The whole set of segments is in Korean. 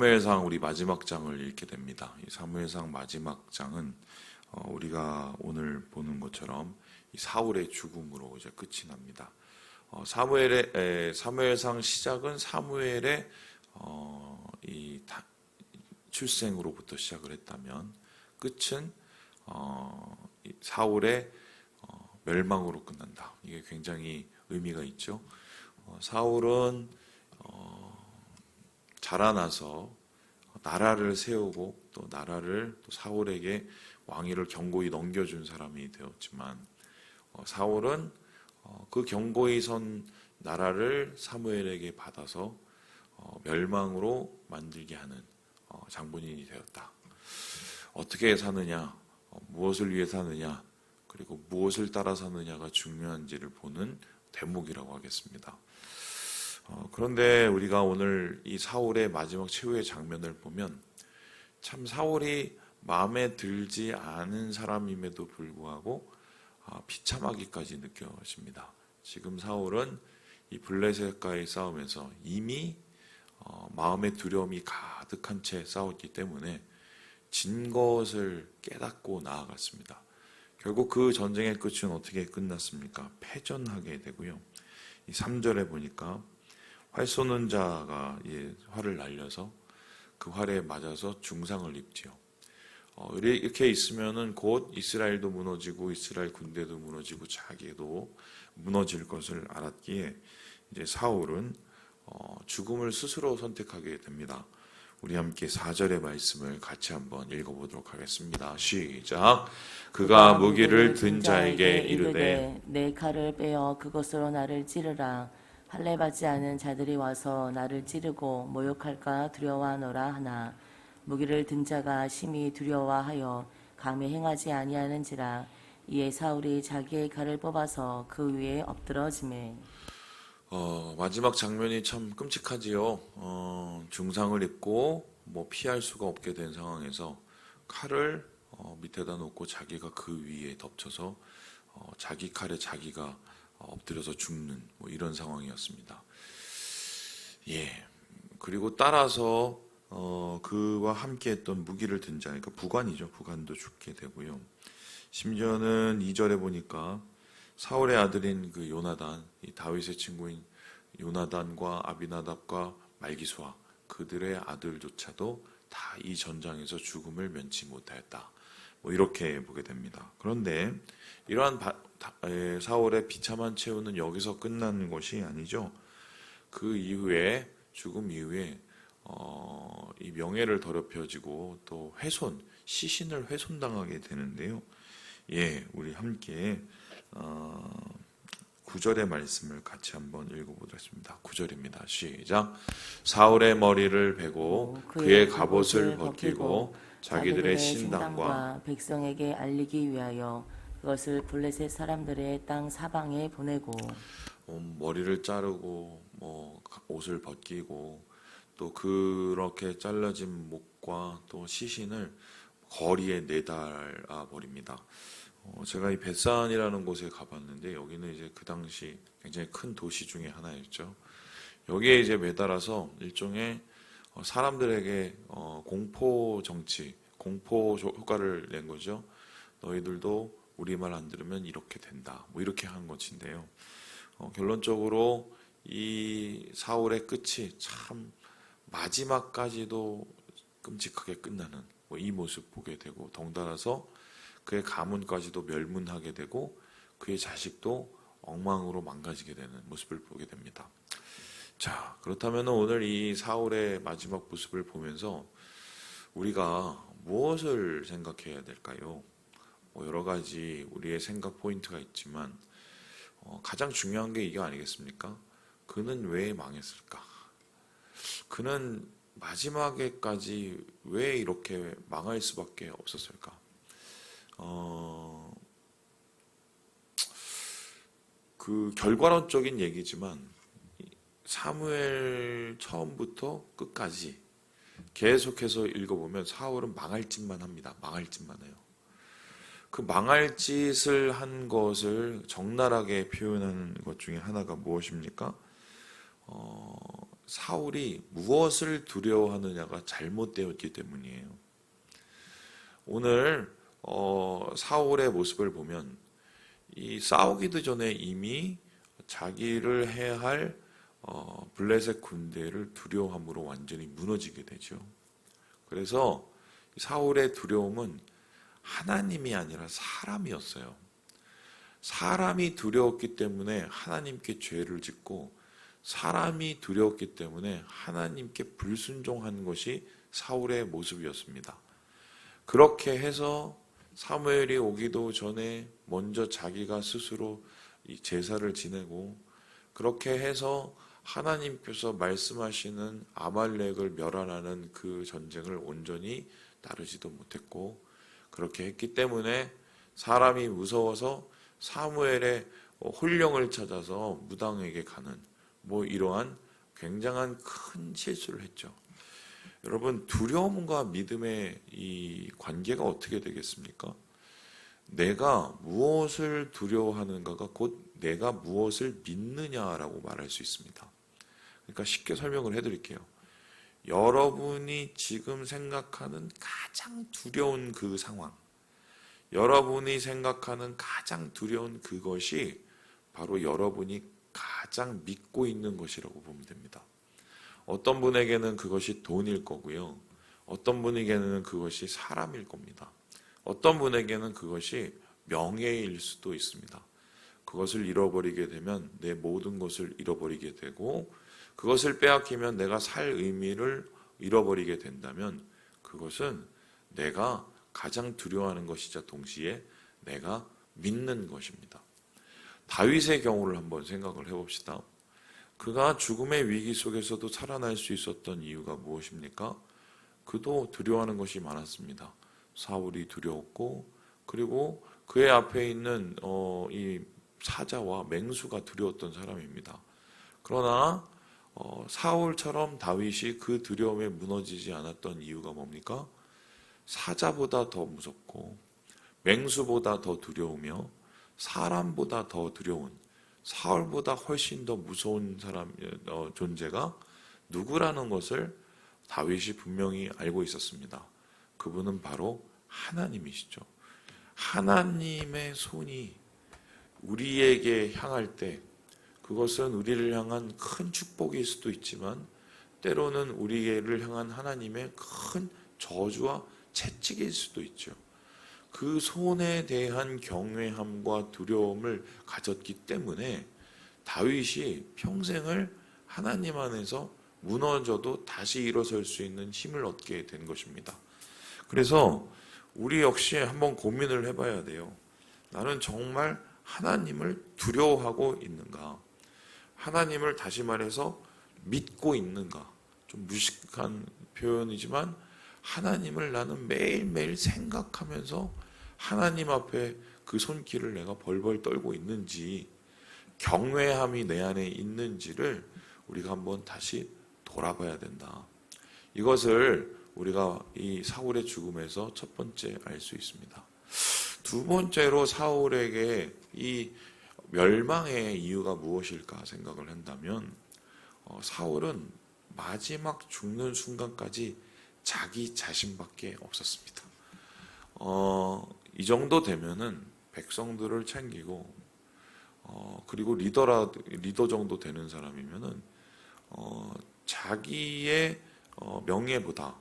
사무엘상 우리 마지막 장을 읽게 됩니다. 이 사무엘상 마지막 장은 우리가 오늘 보는 것처럼 이 사울의 죽음으로 이제 끝이 납니다. 사무엘상 시작은 사무엘의 출생으로부터 시작을 했다면 끝은 사울의 멸망으로 끝난다. 이게 굉장히 의미가 있죠. 사울은 자라나서 나라를 세우고 또 나라를 또 사울에게 왕위를 경고히 넘겨준 사람이 되었지만 사울은 그 경고히 선 나라를 사무엘에게 받아서 멸망으로 만들게 하는 장본인이 되었다. 어떻게 사느냐, 무엇을 위해 사느냐, 그리고 무엇을 따라 사느냐가 중요한지를 보는 대목이라고 하겠습니다. 그런데 우리가 오늘 이 사울의 마지막 최후의 장면을 보면 참 사울이 마음에 들지 않은 사람임에도 불구하고 비참하기까지 느껴집니다. 지금 사울은 이 블레셋과의 싸움에서 이미 마음의 두려움이 가득한 채 싸웠기 때문에 진 것을 깨닫고 나아갔습니다. 결국 그 전쟁의 끝은 어떻게 끝났습니까? 패전하게 되고요. 이 3절에 보니까 활 쏘는 자가 활을 날려서 그 활에 맞아서 중상을 입지요. 이렇게 있으면은 곧 이스라엘도 무너지고 이스라엘 군대도 무너지고 자기도 무너질 것을 알았기에 이제 사울은 죽음을 스스로 선택하게 됩니다. 우리 함께 4절의 말씀을 같이 한번 읽어보도록 하겠습니다. 시작. 그가 무기를 든 자에게 이르되 내 칼을 빼어 그것으로 나를 찌르라. 할례받지 않은 자들이 와서 나를 찌르고 모욕할까 두려워하노라 하나 무기를 든 자가 심히 두려워하여 감히 행하지 아니하는지라. 이에 사울이 자기의 칼을 뽑아서 그 위에 엎드러지매 마지막 장면이 참 끔찍하지요. 중상을 입고 피할 수가 없게 된 상황에서 칼을 밑에다 놓고 자기가 그 위에 덮쳐서 자기 칼에 자기가 엎드려서 죽는 이런 상황이었습니다. 그리고 따라서 그와 함께했던 무기를 든 자, 그러니까 부관이죠. 부관도 죽게 되고요. 심지어는 2절에 보니까 사울의 아들인 그 요나단, 이 다윗의 친구인 요나단과 아비나답과 말기수아 그들의 아들조차도 다 이 전장에서 죽음을 면치 못하였다. 이렇게 보게 됩니다. 그런데 이러한 사울의 비참한 최후는 여기서 끝나는 것이 아니죠. 그 이후에 죽음 이후에 이 명예를 더럽혀지고 또 시신을 훼손당하게 되는데요. 우리 함께 9절의 말씀을 같이 한번 읽어보겠습니다. 9절입니다. 시작. 사울의 머리를 베고 그의 갑옷을 벗기고 자기들의 신당과 백성에게 알리기 위하여 그것을 블레셋 사람들의 땅 사방에 보내고 머리를 자르고 옷을 벗기고 또 그렇게 잘라진 목과 또 시신을 거리에 내달아 버립니다. 제가 이 벳산이라는 곳에 가봤는데 여기는 이제 그 당시 굉장히 큰 도시 중에 하나였죠. 여기에 이제 매달아서 일종의 사람들에게 공포 정치, 공포 효과를 낸 거죠. 너희들도 우리 말 안 들으면 이렇게 된다. 이렇게 한 것인데요. 결론적으로 이 사울의 끝이 참 마지막까지도 끔찍하게 끝나는 이 모습 보게 되고 덩달아서 그의 가문까지도 멸문하게 되고 그의 자식도 엉망으로 망가지게 되는 모습을 보게 됩니다. 자, 그렇다면 오늘 이 사울의 마지막 모습을 보면서 우리가 무엇을 생각해야 될까요? 여러 가지 우리의 생각 포인트가 있지만 가장 중요한 게 이게 아니겠습니까? 그는 왜 망했을까? 그는 마지막에까지 왜 이렇게 망할 수밖에 없었을까? 그 결과론적인 얘기지만 사무엘 처음부터 끝까지 계속해서 읽어보면 사울은 망할 짓만 합니다. 망할 짓만 해요. 그 망할 짓을 한 것을 적나라하게 표현하는 것 중에 하나가 무엇입니까? 사울이 무엇을 두려워하느냐가 잘못되었기 때문이에요. 오늘 사울의 모습을 보면 이 싸우기도 전에 이미 자기를 해야 할 블레셋 군대를 두려워함으로 완전히 무너지게 되죠. 그래서 사울의 두려움은 하나님이 아니라 사람이었어요. 사람이 두려웠기 때문에 하나님께 죄를 짓고, 사람이 두려웠기 때문에 하나님께 불순종한 것이 사울의 모습이었습니다. 그렇게 해서 사무엘이 오기도 전에 먼저 자기가 스스로 이 제사를 지내고, 그렇게 해서 하나님께서 말씀하시는 아말렉을 멸하라는 그 전쟁을 온전히 따르지도 못했고, 그렇게 했기 때문에 사람이 무서워서 사무엘의 혼령을 찾아서 무당에게 가는 이러한 굉장한 큰 실수를 했죠. 여러분, 두려움과 믿음의 이 관계가 어떻게 되겠습니까? 내가 무엇을 두려워하는가가 곧 내가 무엇을 믿느냐라고 말할 수 있습니다. 그러니까 쉽게 설명을 해드릴게요. 여러분이 지금 생각하는 가장 두려운 그 상황, 여러분이 생각하는 가장 두려운 그것이 바로 여러분이 가장 믿고 있는 것이라고 보면 됩니다. 어떤 분에게는 그것이 돈일 거고요. 어떤 분에게는 그것이 사람일 겁니다. 어떤 분에게는 그것이 명예일 수도 있습니다. 그것을 잃어버리게 되면 내 모든 것을 잃어버리게 되고, 그것을 빼앗기면 내가 살 의미를 잃어버리게 된다면 그것은 내가 가장 두려워하는 것이자 동시에 내가 믿는 것입니다. 다윗의 경우를 한번 생각을 해봅시다. 그가 죽음의 위기 속에서도 살아날 수 있었던 이유가 무엇입니까? 그도 두려워하는 것이 많았습니다. 사울이 두려웠고, 그리고 그의 앞에 있는 이 사자와 맹수가 두려웠던 사람입니다. 그러나 사울처럼 다윗이 그 두려움에 무너지지 않았던 이유가 뭡니까? 사자보다 더 무섭고 맹수보다 더 두려우며 사람보다 더 두려운, 사울보다 훨씬 더 무서운 존재가 누구라는 것을 다윗이 분명히 알고 있었습니다. 그분은 바로 하나님이시죠. 하나님의 손이 우리에게 향할 때 그것은 우리를 향한 큰 축복일 수도 있지만, 때로는 우리를 향한 하나님의 큰 저주와 채찍일 수도 있죠. 그 손에 대한 경외함과 두려움을 가졌기 때문에 다윗이 평생을 하나님 안에서 무너져도 다시 일어설 수 있는 힘을 얻게 된 것입니다. 그래서 우리 역시 한번 고민을 해봐야 돼요. 나는 정말 하나님을 두려워하고 있는가? 하나님을 다시 말해서 믿고 있는가? 좀 무식한 표현이지만 하나님을 나는 매일매일 생각하면서 하나님 앞에 그 손길을 내가 벌벌 떨고 있는지, 경외함이 내 안에 있는지를 우리가 한번 다시 돌아봐야 된다. 이것을 우리가 이 사울의 죽음에서 첫 번째 알 수 있습니다. 두 번째로 사울에게 이 멸망의 이유가 무엇일까 생각을 한다면, 사울은 마지막 죽는 순간까지 자기 자신밖에 없었습니다. 이 정도 되면은 백성들을 챙기고, 그리고 리더 정도 되는 사람이면은 자기의 명예보다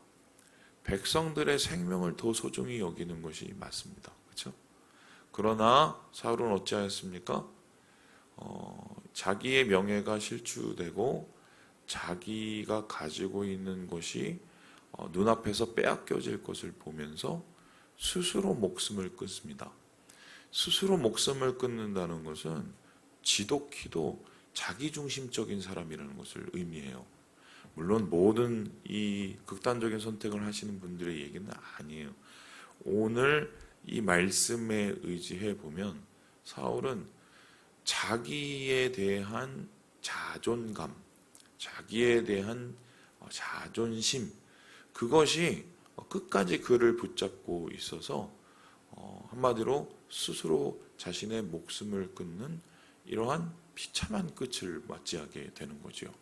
백성들의 생명을 더 소중히 여기는 것이 맞습니다. 그렇죠? 그러나 사울은 어찌하였습니까? 자기의 명예가 실추되고 자기가 가지고 있는 것이 눈앞에서 빼앗겨질 것을 보면서 스스로 목숨을 끊습니다. 스스로 목숨을 끊는다는 것은 지독히도 자기중심적인 사람이라는 것을 의미해요. 물론 모든 이 극단적인 선택을 하시는 분들의 얘기는 아니에요. 오늘 이 말씀에 의지해 보면 사울은 자기에 대한 자존감, 자기에 대한 자존심, 그것이 끝까지 그를 붙잡고 있어서 한마디로 스스로 자신의 목숨을 끊는 이러한 비참한 끝을 맞이하게 되는 거죠.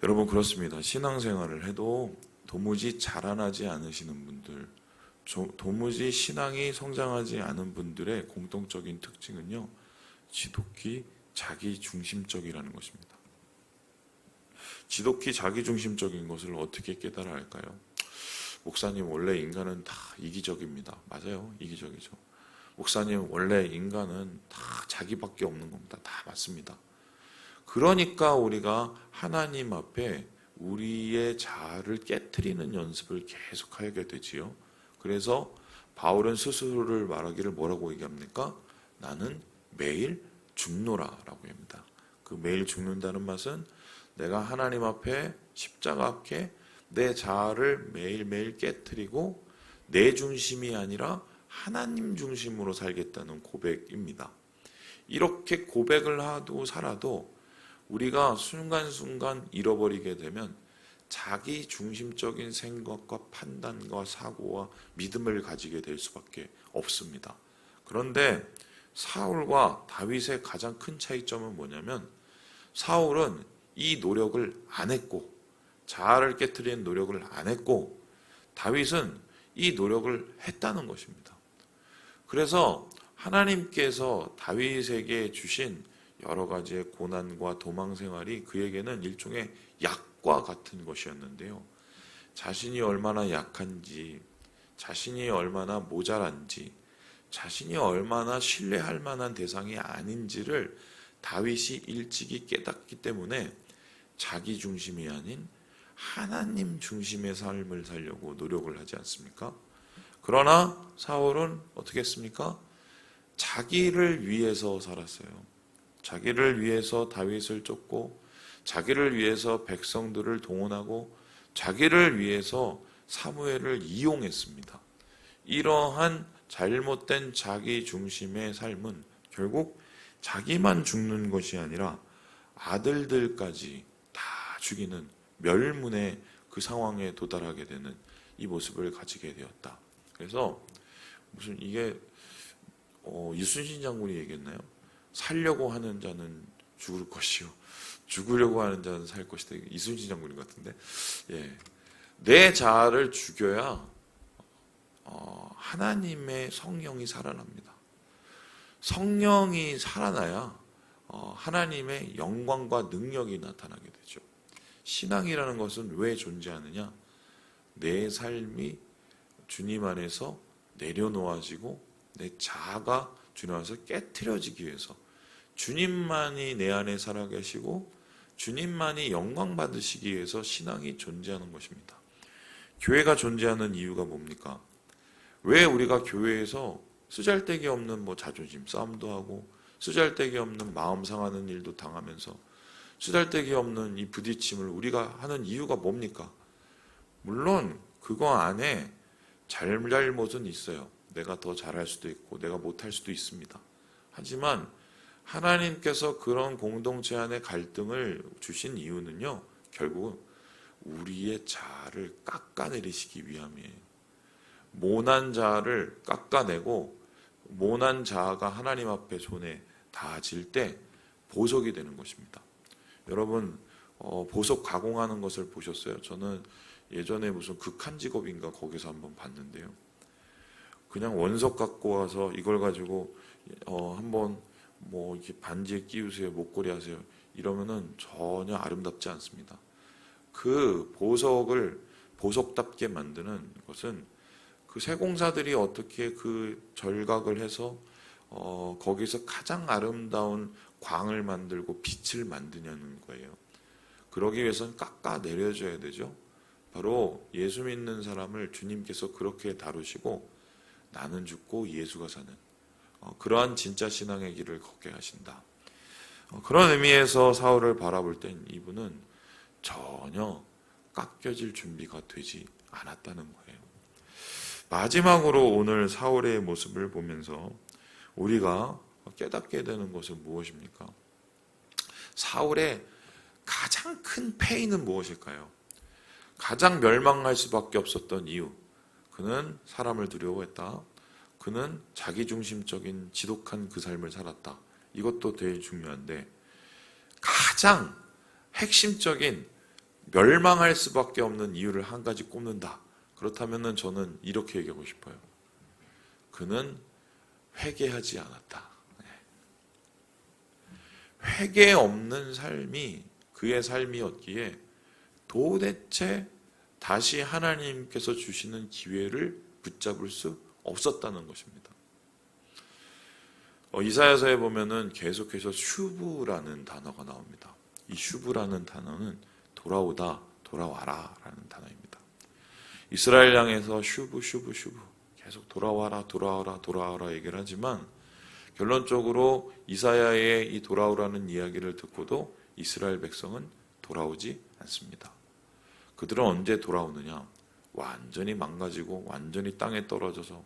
여러분 그렇습니다. 신앙생활을 해도 도무지 자라나지 않으시는 분들, 도무지 신앙이 성장하지 않은 분들의 공통적인 특징은요, 지독히 자기중심적이라는 것입니다. 지독히 자기중심적인 것을 어떻게 깨달아야 할까요? 목사님, 원래 인간은 다 이기적입니다. 맞아요. 이기적이죠. 목사님, 원래 인간은 다 자기밖에 없는 겁니다. 다 맞습니다. 그러니까 우리가 하나님 앞에 우리의 자아를 깨트리는 연습을 계속 하게 되지요. 그래서 바울은 스스로를 말하기를 뭐라고 얘기합니까? 나는 매일 죽노라 라고 합니다. 그 매일 죽는다는 맛은 내가 하나님 앞에 십자가 앞에 내 자아를 매일매일 깨트리고 내 중심이 아니라 하나님 중심으로 살겠다는 고백입니다. 이렇게 고백을 하고 살아도 우리가 순간순간 잃어버리게 되면 자기 중심적인 생각과 판단과 사고와 믿음을 가지게 될 수밖에 없습니다. 그런데 사울과 다윗의 가장 큰 차이점은 뭐냐면 사울은 이 노력을 안 했고 자아를 깨트리는 노력을 안 했고 다윗은 이 노력을 했다는 것입니다. 그래서 하나님께서 다윗에게 주신 여러 가지의 고난과 도망 생활이 그에게는 일종의 약과 같은 것이었는데요. 자신이 얼마나 약한지, 자신이 얼마나 모자란지, 자신이 얼마나 신뢰할 만한 대상이 아닌지를 다윗이 일찍이 깨닫기 때문에 자기 중심이 아닌 하나님 중심의 삶을 살려고 노력을 하지 않습니까? 그러나 사울은 어떻게 했습니까? 자기를 위해서 살았어요. 자기를 위해서 다윗을 쫓고 자기를 위해서 백성들을 동원하고 자기를 위해서 사무엘을 이용했습니다. 이러한 잘못된 자기 중심의 삶은 결국 자기만 죽는 것이 아니라 아들들까지 다 죽이는 멸문의 그 상황에 도달하게 되는 이 모습을 가지게 되었다. 그래서 무슨 이게 이순신 장군이 얘기했나요? 살려고 하는 자는 죽을 것이요 죽으려고 하는 자는 살 것이다. 이순신 장군인 것 같은데, 예, 내 자아를 죽여야 하나님의 성령이 살아납니다. 성령이 살아나야 하나님의 영광과 능력이 나타나게 되죠. 신앙이라는 것은 왜 존재하느냐? 내 삶이 주님 안에서 내려놓아지고 내 자아가 주님 안에서 깨트려지기 위해서 주님만이 내 안에 살아계시고 주님만이 영광 받으시기 위해서 신앙이 존재하는 것입니다. 교회가 존재하는 이유가 뭡니까? 왜 우리가 교회에서 쓰잘데기 없는 자존심 싸움도 하고 쓰잘데기 없는 마음 상하는 일도 당하면서 쓰잘데기 없는 이 부딪힘을 우리가 하는 이유가 뭡니까? 물론 그거 안에 잘못은 있어요. 내가 더 잘할 수도 있고 내가 못할 수도 있습니다. 하지만 하나님께서 그런 공동체 안에 갈등을 주신 이유는요, 결국은 우리의 자아를 깎아내리시기 위함이에요. 모난 자아를 깎아내고 모난 자아가 하나님 앞에 손에 닿아질 때 보석이 되는 것입니다. 여러분 보석 가공하는 것을 보셨어요? 저는 예전에 무슨 극한 직업인가 거기서 한번 봤는데요. 그냥 원석 갖고 와서 이걸 가지고 한번 이렇게 반지에 끼우세요, 목걸이 하세요. 이러면은 전혀 아름답지 않습니다. 그 보석을 보석답게 만드는 것은 그 세공사들이 어떻게 그 절각을 해서 거기서 가장 아름다운 광을 만들고 빛을 만드냐는 거예요. 그러기 위해서는 깎아 내려줘야 되죠. 바로 예수 믿는 사람을 주님께서 그렇게 다루시고 나는 죽고 예수가 사는 그러한 진짜 신앙의 길을 걷게 하신다. 그런 의미에서 사울을 바라볼 땐 이분은 전혀 깎여질 준비가 되지 않았다는 거예요. 마지막으로 오늘 사울의 모습을 보면서 우리가 깨닫게 되는 것은 무엇입니까? 사울의 가장 큰 패인은 무엇일까요? 가장 멸망할 수밖에 없었던 이유, 그는 사람을 두려워했다. 그는 자기중심적인 지독한 그 삶을 살았다. 이것도 되게 중요한데 가장 핵심적인 멸망할 수밖에 없는 이유를 한 가지 꼽는다. 그렇다면은 저는 이렇게 얘기하고 싶어요. 그는 회개하지 않았다. 회개 없는 삶이 그의 삶이었기에 도대체 다시 하나님께서 주시는 기회를 붙잡을 수 없었다는 것입니다. 이사야서에 보면은 계속해서 슈브라는 단어가 나옵니다. 이 슈브라는 단어는 돌아오다, 돌아와라 라는 단어입니다. 이스라엘 향해서 슈브 계속 돌아와라 얘기를 하지만 결론적으로 이사야의 이 돌아오라는 이야기를 듣고도 이스라엘 백성은 돌아오지 않습니다. 그들은 언제 돌아오느냐? 완전히 망가지고 완전히 땅에 떨어져서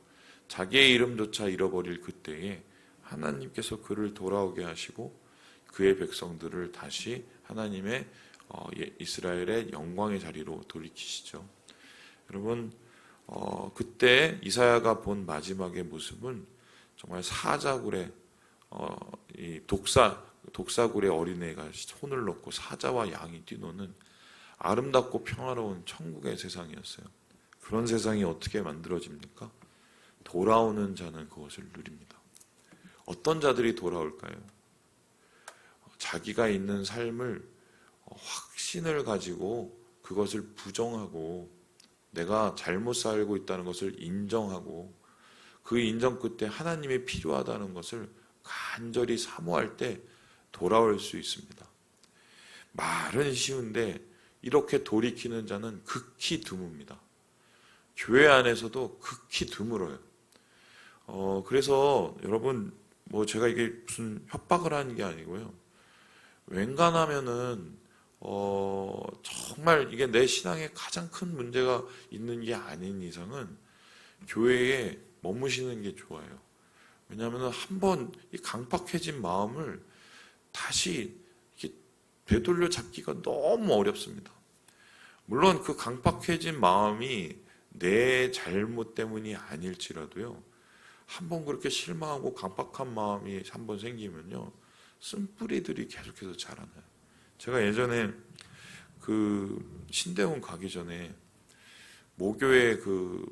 자기의 이름조차 잃어버릴 그때에 하나님께서 그를 돌아오게 하시고 그의 백성들을 다시 하나님의 이스라엘의 영광의 자리로 돌이키시죠. 여러분, 그때 이사야가 본 마지막의 모습은 정말 사자굴에 이 독사굴에 어린애가 손을 놓고 사자와 양이 뛰노는 아름답고 평화로운 천국의 세상이었어요. 그런 세상이 어떻게 만들어집니까? 돌아오는 자는 그것을 누립니다. 어떤 자들이 돌아올까요? 자기가 있는 삶을 확신을 가지고 그것을 부정하고 내가 잘못 살고 있다는 것을 인정하고 그 인정 끝에 하나님이 필요하다는 것을 간절히 사모할 때 돌아올 수 있습니다. 말은 쉬운데 이렇게 돌이키는 자는 극히 드뭅니다. 교회 안에서도 극히 드물어요. 그래서 여러분, 제가 이게 무슨 협박을 하는 게 아니고요. 웬간하면은 정말 이게 내 신앙에 가장 큰 문제가 있는 게 아닌 이상은 교회에 머무시는 게 좋아요. 왜냐하면 한번 이 강팍해진 마음을 다시 이렇게 되돌려 잡기가 너무 어렵습니다. 물론 그 강팍해진 마음이 내 잘못 때문이 아닐지라도요. 한번 그렇게 실망하고 강팍한 마음이 한번 생기면요. 쓴뿌리들이 계속해서 자라나요. 제가 예전에 그 신대원 가기 전에 모교회 그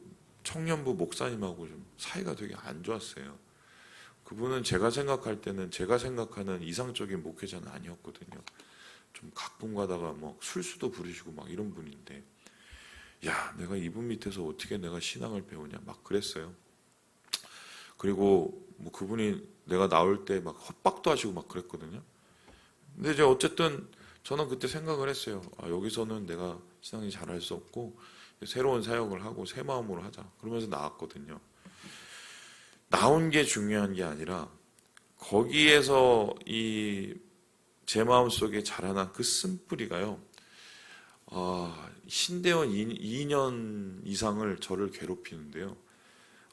청년부 목사님하고 좀 사이가 되게 안 좋았어요. 그분은 제가 생각할 때는 제가 생각하는 이상적인 목회자는 아니었거든요. 좀 가끔 가다가 막 술수도 부르시고 막 이런 분인데, 야, 내가 이분 밑에서 어떻게 내가 신앙을 배우냐 막 그랬어요. 그리고 그분이 내가 나올 때 막 협박도 하시고 막 그랬거든요. 근데 이제 어쨌든 저는 그때 생각을 했어요. 여기서는 내가 신앙이 잘할 수 없고 새로운 사역을 하고 새 마음으로 하자. 그러면서 나왔거든요. 나온 게 중요한 게 아니라 거기에서 제 마음속에 자라난 그 쓴뿌리가요. 신대원 2년 이상을 저를 괴롭히는데요.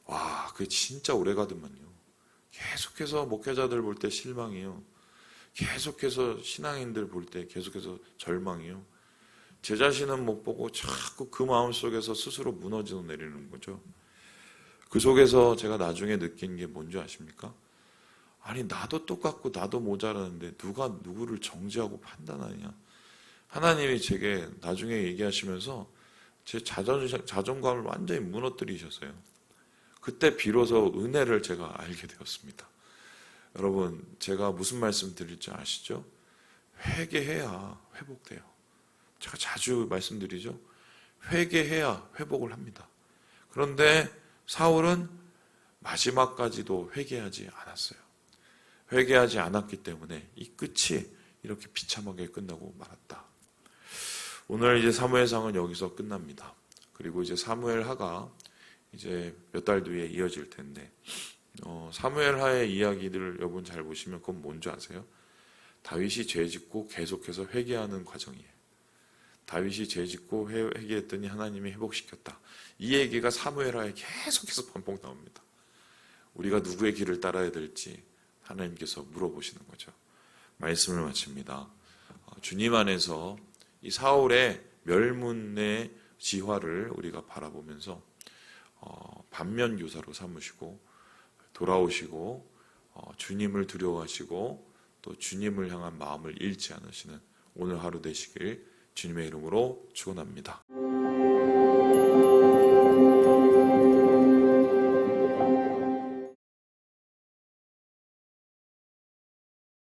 와, 그게 진짜 오래 가더만요. 계속해서 목회자들 볼 때 실망이요. 계속해서 신앙인들 볼 때 계속해서 절망이요. 제 자신은 못 보고 자꾸 그 마음속에서 스스로 무너져 내리는 거죠. 그 속에서 제가 나중에 느낀 게 뭔지 아십니까? 아니, 나도 똑같고 나도 모자라는데 누가 누구를 정죄하고 판단하냐. 하나님이 제게 나중에 얘기하시면서 제 자존감을 완전히 무너뜨리셨어요. 그때 비로소 은혜를 제가 알게 되었습니다. 여러분, 제가 무슨 말씀 드릴지 아시죠? 회개해야 회복돼요. 제가 자주 말씀드리죠. 회개해야 회복을 합니다. 그런데 사울은 마지막까지도 회개하지 않았어요. 회개하지 않았기 때문에 이 끝이 이렇게 비참하게 끝나고 말았다. 오늘 이제 사무엘상은 여기서 끝납니다. 그리고 이제 사무엘하가 이제 몇 달 뒤에 이어질 텐데, 사무엘하의 이야기들을 여러분 잘 보시면 그건 뭔지 아세요? 다윗이 죄짓고 계속해서 회개하는 과정이에요. 다윗이 죄짓고 회개했더니 하나님이 회복시켰다. 이 얘기가 사무엘하에 계속해서 반복 나옵니다. 우리가 누구의 길을 따라야 될지 하나님께서 물어보시는 거죠. 말씀을 마칩니다. 주님 안에서 이 사울의 멸문의 지화를 우리가 바라보면서 반면교사로 삼으시고 돌아오시고 주님을 두려워하시고 또 주님을 향한 마음을 잃지 않으시는 오늘 하루 되시길 주님의 이름으로 축원합니다.